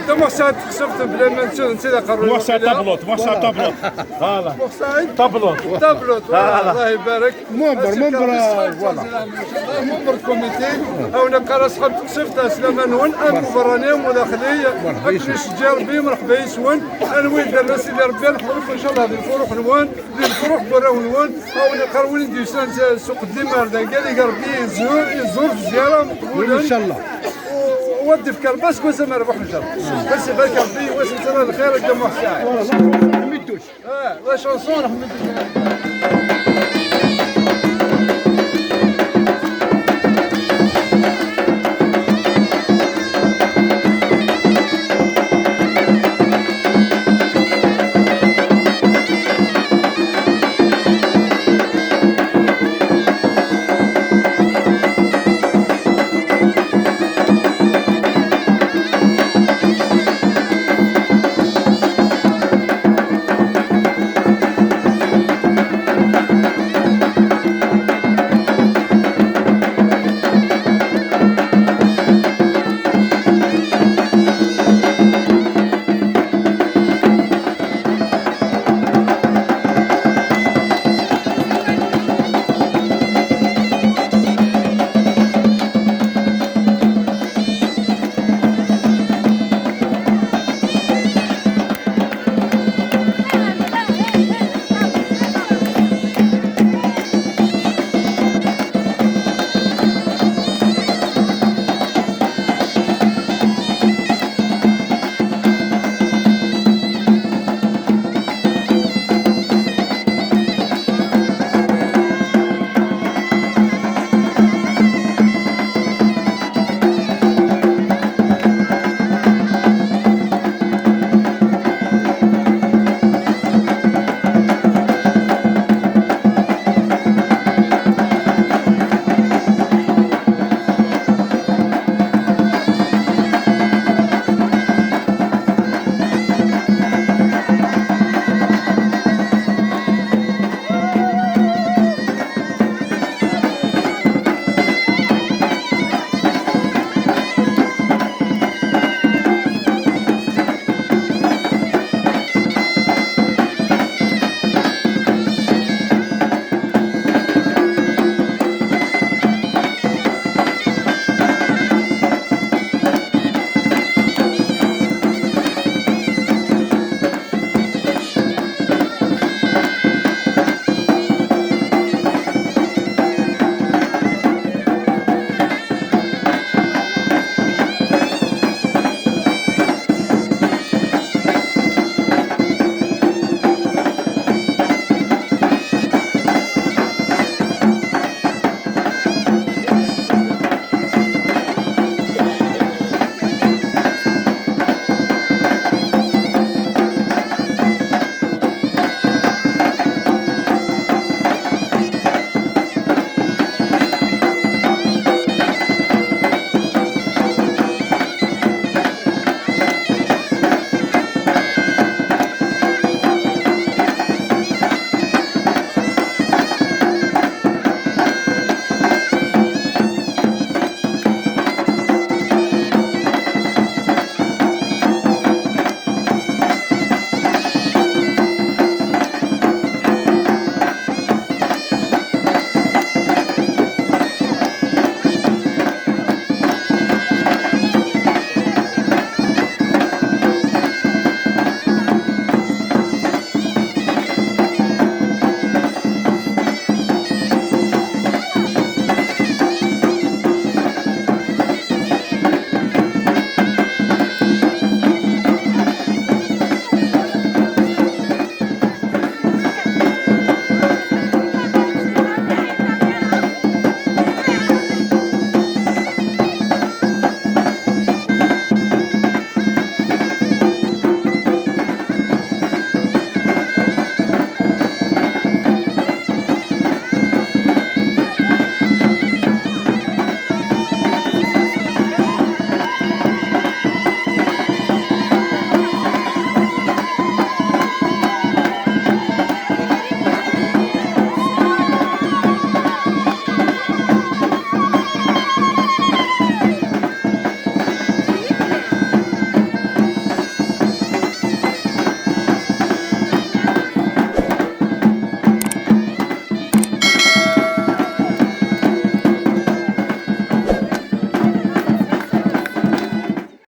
دموع تكسبت بلا ما نسيت قرر موسع طبلوت فوالا طبلوت الله يبارك منبر فوالا منبر الكوميتي او نبقى اصحاب تكسبت سلامه نون مبراني وداخلي اكريش جار بي مرحبا يسون انوي دار سيدي ربي نحضروا ان شاء الله بالفروح نون بالفروح براو نون او نقرون ديسان سوق الدمار قال ربي يزور الزياره ان شاء الله ودي في كرباس كوسه ما ربح ان شاء الله بس بارك ربي واش نتمنى الخير قدام واحد الساعه والله ما حمدتوش لا شونسون حمدتوش